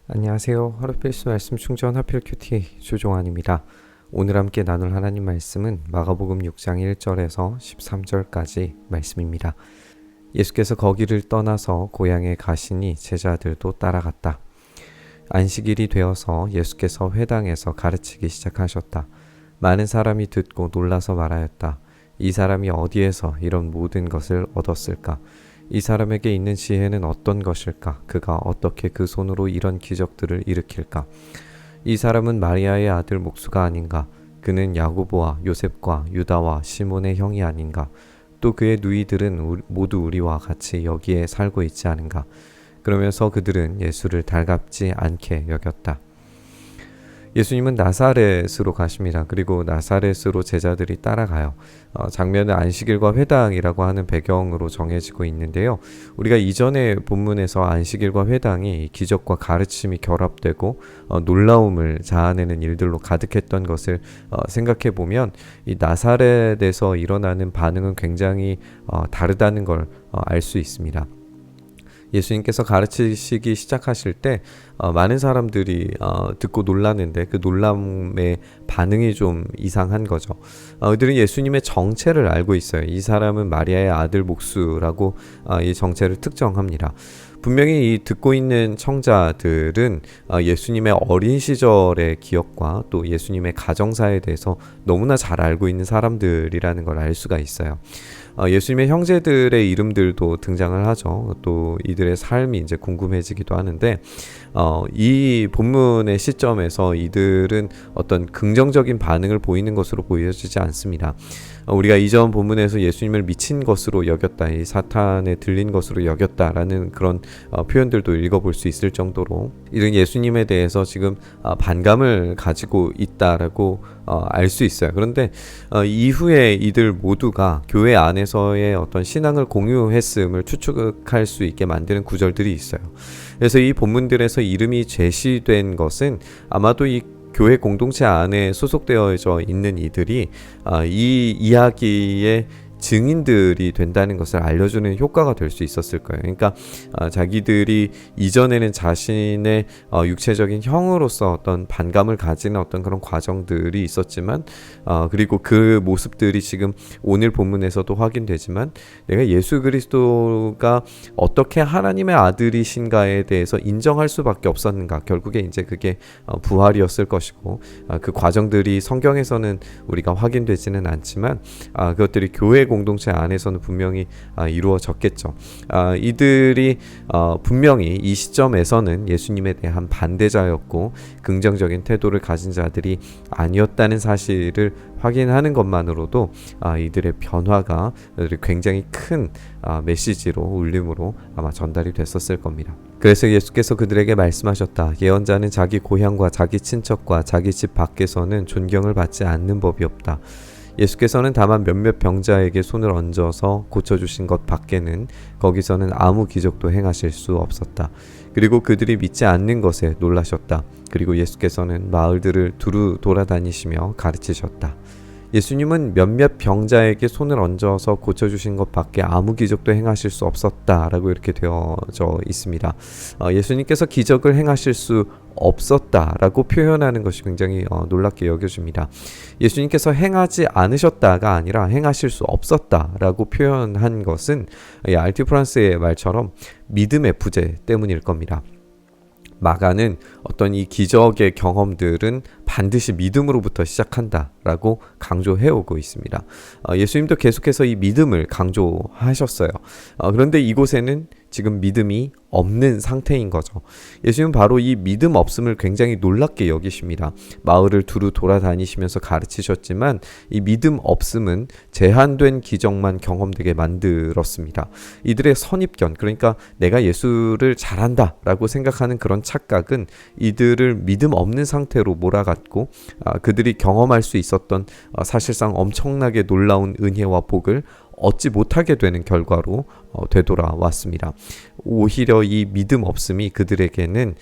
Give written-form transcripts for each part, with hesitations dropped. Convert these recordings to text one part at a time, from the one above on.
안녕하세요. 하루 필수 말씀 충전 하필 큐티 조종환입니다. 오늘 함께 나눌 하나님 말씀은 마가복음 6장 1절에서 13절까지 말씀입니다. 예수께서 거기를 떠나서 고향에 가시니 제자들도 따라갔다. 안식일이 되어서 예수께서 회당에서 가르치기 시작하셨다. 많은 사람이 듣고 놀라서 말하였다. 이 사람이 어디에서 이런 모든 것을 얻었을까? 이 사람에게 있는 지혜는 어떤 것일까? 그가 어떻게 그 손으로 이런 기적들을 일으킬까? 이 사람은 마리아의 아들 목수가 아닌가? 그는 야고보와 요셉과 유다와 시몬의 형이 아닌가? 또 그의 누이들은 모두 우리와 같이 여기에 살고 있지 않은가? 그러면서 그들은 예수를 달갑지 않게 여겼다. 예수님은 나사렛으로 가십니다. 그리고 나사렛으로 제자들이 따라가요. 장면은 안식일과 회당이라고 하는 배경으로 정해지고 있는데요. 우리가 이전의 본문에서 안식일과 회당이 기적과 가르침이 결합되고 놀라움을 자아내는 일들로 가득했던 것을 생각해 보면 이 나사렛에서 일어나는 반응은 굉장히 다르다는 걸 알 수 있습니다. 예수님께서 가르치시기 시작하실 때 많은 사람들이 듣고 놀랐는데 그 놀람의 반응이 좀 이상한 거죠. 그들은 예수님의 정체를 알고 있어요. 이 사람은 마리아의 아들 목수라고 이 정체를 특정합니다. 분명히 이 듣고 있는 청자들은 예수님의 어린 시절의 기억과 또 예수님의 가정사에 대해서 너무나 잘 알고 있는 사람들이라는 걸 알 수가 있어요. 예수님의 형제들의 이름들도 등장을 하죠. 또 이들의 삶이 이제 궁금해지기도 하는데 이 본문의 시점에서 이들은 어떤 긍정적인 반응을 보이는 것으로 보여지지 않습니다. 우리가 이전 본문에서 예수님을 미친 것으로 여겼다, 이 사탄에 들린 것으로 여겼다라는 그런 표현들도 읽어볼 수 있을 정도로 이런 예수님에 대해서 지금 반감을 가지고 있다라고 알 수 있어요. 그런데 이후에 이들 모두가 교회 안에서의 어떤 신앙을 공유했음을 추측할 수 있게 만드는 구절들이 있어요. 그래서 이 본문들에서 이름이 제시된 것은 아마도 이 교회 공동체 안에 소속되어져 있는 이들이 이 이야기의 증인들이 된다는 것을 알려주는 효과가 될 수 있었을 거예요. 그러니까 자기들이 이전에는 자신의 육체적인 형으로서 어떤 반감을 가지는 어떤 그런 과정들이 있었지만 그리고 그 모습들이 지금 오늘 본문에서도 확인되지만 내가 예수 그리스도가 어떻게 하나님의 아들이신가에 대해서 인정할 수밖에 없었는가, 결국에 이제 그게 부활이었을 것이고 그 과정들이 성경에서는 우리가 확인되지는 않지만 그것들이 교회 공동체 안에서는 분명히 이루어졌겠죠. 이들이 분명히 이 시점에서는 예수님에 대한 반대자였고 긍정적인 태도를 가진 자들이 아니었다는 사실을 확인하는 것만으로도 이들의 변화가 굉장히 큰 메시지로, 울림으로 아마 전달이 됐었을 겁니다. 그래서 예수께서 그들에게 말씀하셨다. 예언자는 자기 고향과 자기 친척과 자기 집 밖에서는 존경을 받지 않는 법이 없다. 예수께서는 다만 몇몇 병자에게 손을 얹어서 고쳐주신 것 밖에는 거기서는 아무 기적도 행하실 수 없었다. 그리고 그들이 믿지 않는 것에 놀라셨다. 그리고 예수께서는 마을들을 두루 돌아다니시며 가르치셨다. 예수님은 몇몇 병자에게 손을 얹어서 고쳐주신 것 밖에 아무 기적도 행하실 수 없었다라고 이렇게 되어져 있습니다. 예수님께서 기적을 행하실 수 없었다라고 표현하는 것이 굉장히 놀랍게 여겨집니다. 예수님께서 행하지 않으셨다가 아니라 행하실 수 없었다라고 표현한 것은 알티 프랑스의 말처럼 믿음의 부재 때문일 겁니다. 마가는 어떤 이 기적의 경험들은 반드시 믿음으로부터 시작한다라고 강조해오고 있습니다. 예수님도 계속해서 이 믿음을 강조하셨어요. 그런데 이곳에는 지금 믿음이 없는 상태인 거죠. 예수님은 바로 이 믿음 없음을 굉장히 놀랍게 여기십니다. 마을을 두루 돌아다니시면서 가르치셨지만 이 믿음 없음은 제한된 기적만 경험되게 만들었습니다. 이들의 선입견, 그러니까 내가 예수를 잘한다 라고 생각하는 그런 착각은 이들을 믿음 없는 상태로 몰아갔고 그들이 경험할 수 있었던 사실상 엄청나게 놀라운 은혜와 복을 얻지 못하게 되는 결과로 되돌아왔습니다. 오히려 이 믿음 없음이 그들에게는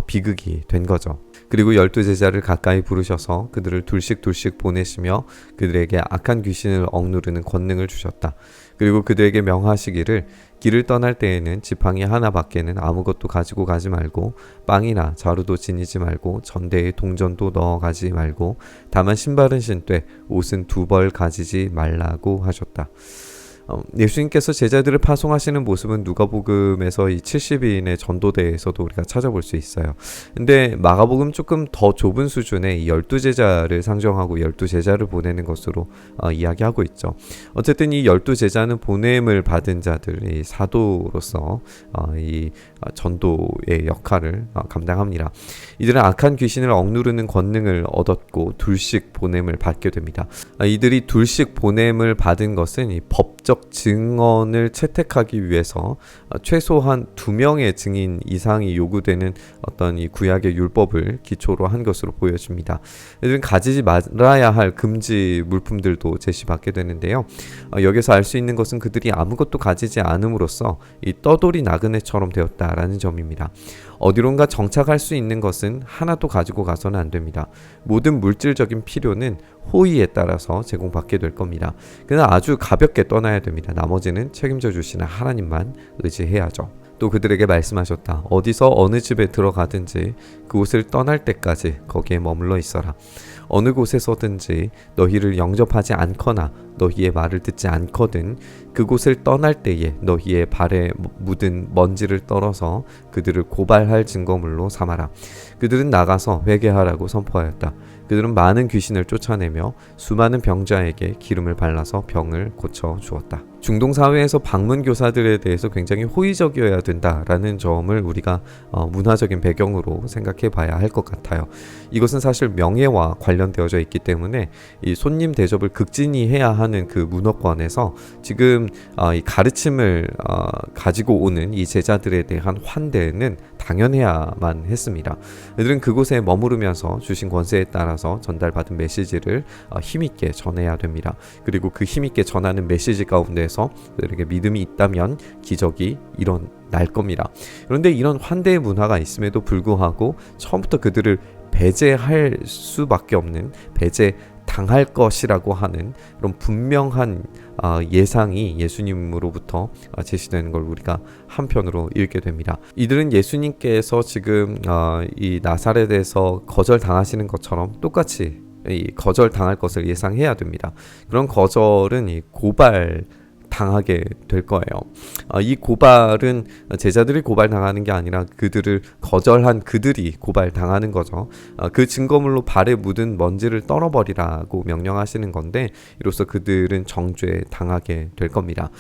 비극이 된 거죠. 그리고 12제자를 가까이 부르셔서 그들을 둘씩 보내시며 그들에게 악한 귀신을 억누르는 권능을 주셨다. 그리고 그들에게 명하시기를 길을 떠날 때에는 지팡이 하나밖에는 아무것도 가지고 가지 말고 빵이나 자루도 지니지 말고 전대에 동전도 넣어가지 말고 다만 신발은 신되 옷은 2벌 가지지 말라고 하셨다. 예수님께서 제자들을 파송하시는 모습은 누가복음에서 이 70인의 전도대에서도 우리가 찾아볼 수 있어요. 근데 마가복음 조금 더 좁은 수준의 12제자를 상정하고 12제자를 보내는 것으로 이야기하고 있죠. 어쨌든 이 12제자는 보냄을 받은 자들, 이 사도로서 이 전도의 역할을 감당합니다. 이들은 악한 귀신을 억누르는 권능을 얻었고 둘씩 보냄을 받게 됩니다. 이들이 둘씩 보냄을 받은 것은 이 법적 증언을 채택하기 위해서 최소한 2명의 증인 이상이 요구되는 어떤 이 구약의 율법을 기초로 한 것으로 보여집니다. 이들은 가지지 말아야 할 금지 물품들도 제시받게 되는데요. 여기서 알 수 있는 것은 그들이 아무것도 가지지 않음으로써 이 떠돌이 나그네처럼 되었다라는 점입니다. 어디론가 정착할 수 있는 것은 하나도 가지고 가서는 안 됩니다. 모든 물질적인 필요는 호의에 따라서 제공받게 될 겁니다. 그냥 아주 가볍게 떠나야 됩니다. 나머지는 책임져 주시는 하나님만 의지해야죠. 또 그들에게 말씀하셨다. 어디서 어느 집에 들어가든지 그곳을 떠날 때까지 거기에 머물러 있어라. 어느 곳에서든지 너희를 영접하지 않거나 너희의 말을 듣지 않거든 그곳을 떠날 때에 너희의 발에 묻은 먼지를 떨어서 그들을 고발할 증거물로 삼아라. 그들은 나가서 회개하라고 선포하였다. 그들은 많은 귀신을 쫓아내며 수많은 병자에게 기름을 발라서 병을 고쳐 주었다. 중동 사회에서 방문 교사들에 대해서 굉장히 호의적이어야 된다라는 점을 우리가 문화적인 배경으로 생각해 봐야 할 것 같아요. 이것은 사실 명예와 관련되어져 있기 때문에 이 손님 대접을 극진히 해야 하는 그 문화권에서 지금 이 가르침을 가지고 오는 이 제자들에 대한 환대는 당연해야만 했습니다. 그들은 그곳에 머무르면서 주신 권세에 따라서 전달받은 메시지를 힘있게 전해야 됩니다. 그리고 그 힘있게 전하는 메시지 가운데서 그들에게 믿음이 있다면 기적이 일어날 겁니다. 그런데 이런 환대의 문화가 있음에도 불구하고 처음부터 그들을 배제할 수밖에 없는, 배제당할 것이라고 하는 그런 분명한 예상이 예수님으로부터 제시되는 걸 우리가 한편으로 읽게 됩니다. 이들은 예수님께서 지금 이 나사렛에서 거절당하시는 것처럼 똑같이 이 거절당할 것을 예상해야 됩니다. 그런 거절은 이 고발 당하게 될 거예요. 이 고발은 제자들이 고발당하는 게 아니라 그들을 거절한 그들이 고발당하는 거죠. 그 증거물로 발에 묻은 먼지를 떨어버리라고 명령하시는 건데 이로써 그들은 정죄 당하게 될 겁니다.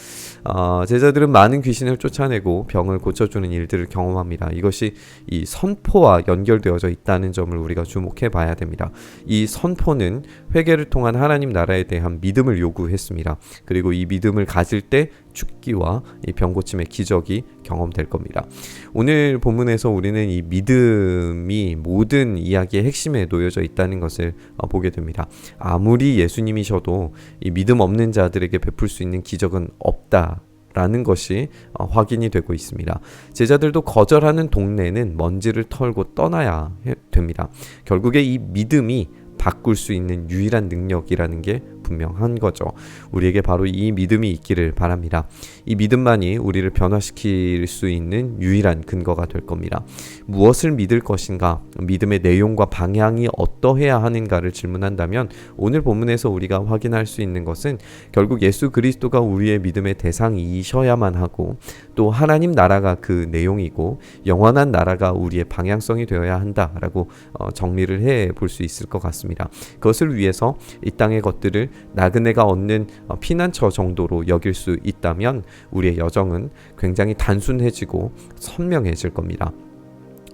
제자들은 많은 귀신을 쫓아내고 병을 고쳐주는 일들을 경험합니다. 이것이 이 선포와 연결되어져 있다는 점을 우리가 주목해 봐야 됩니다. 이 선포는 회개를 통한 하나님 나라에 대한 믿음을 요구했습니다. 그리고 이 믿음을 가질 때 죽기와 이 병고침의 기적이 경험될 겁니다. 오늘 본문에서 우리는 이 믿음이 모든 이야기의 핵심에 놓여져 있다는 것을 보게 됩니다. 아무리 예수님이셔도 이 믿음 없는 자들에게 베풀 수 있는 기적은 없다. 라는 것이 확인이 되고 있습니다. 제자들도 거절하는 동네는 먼지를 털고 떠나야 됩니다. 결국에 이 믿음이 바꿀 수 있는 유일한 능력이라는 게 분명한 거죠. 우리에게 바로 이 믿음이 있기를 바랍니다. 이 믿음만이 우리를 변화시킬 수 있는 유일한 근거가 될 겁니다. 무엇을 믿을 것인가, 믿음의 내용과 방향이 어떠해야 하는가를 질문한다면 오늘 본문에서 우리가 확인할 수 있는 것은 결국 예수 그리스도가 우리의 믿음의 대상이셔야만 하고 또 하나님 나라가 그 내용이고 영원한 나라가 우리의 방향성이 되어야 한다라고 정리를 해 볼 수 있을 것 같습니다. 그것을 위해서 이 땅의 것들을 나그네가 얻는 피난처 정도로 여길 수 있다면 우리의 여정은 굉장히 단순해지고 선명해질 겁니다.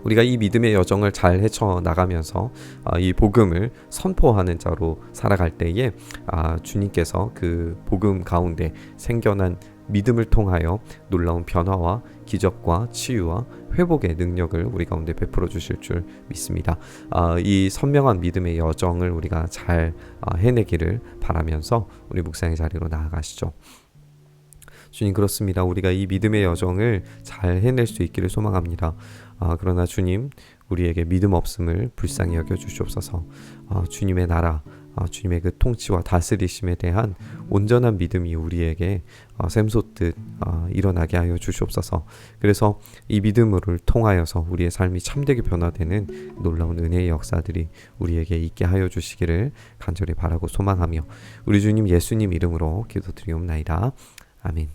우리가 이 믿음의 여정을 잘 헤쳐나가면서 이 복음을 선포하는 자로 살아갈 때에 주님께서 그 복음 가운데 생겨난 믿음을 통하여 놀라운 변화와 기적과 치유와 회복의 능력을 우리 가운데 베풀어 주실 줄 믿습니다. 이 선명한 믿음의 여정을 우리가 잘 해내기를 바라면서 우리 묵상의 자리로 나아가시죠. 주님, 그렇습니다. 우리가 이 믿음의 여정을 잘 해낼 수 있기를 소망합니다. 그러나 주님, 우리에게 믿음 없음을 불쌍히 여겨 주시옵소서. 주님의 나라, 주님의 그 통치와 다스리심에 대한 온전한 믿음이 우리에게 샘솟듯 일어나게 하여 주시옵소서. 그래서 이 믿음을 통하여서 우리의 삶이 참되게 변화되는 놀라운 은혜의 역사들이 우리에게 있게 하여 주시기를 간절히 바라고 소망하며 우리 주님 예수님 이름으로 기도드리옵나이다. 아멘.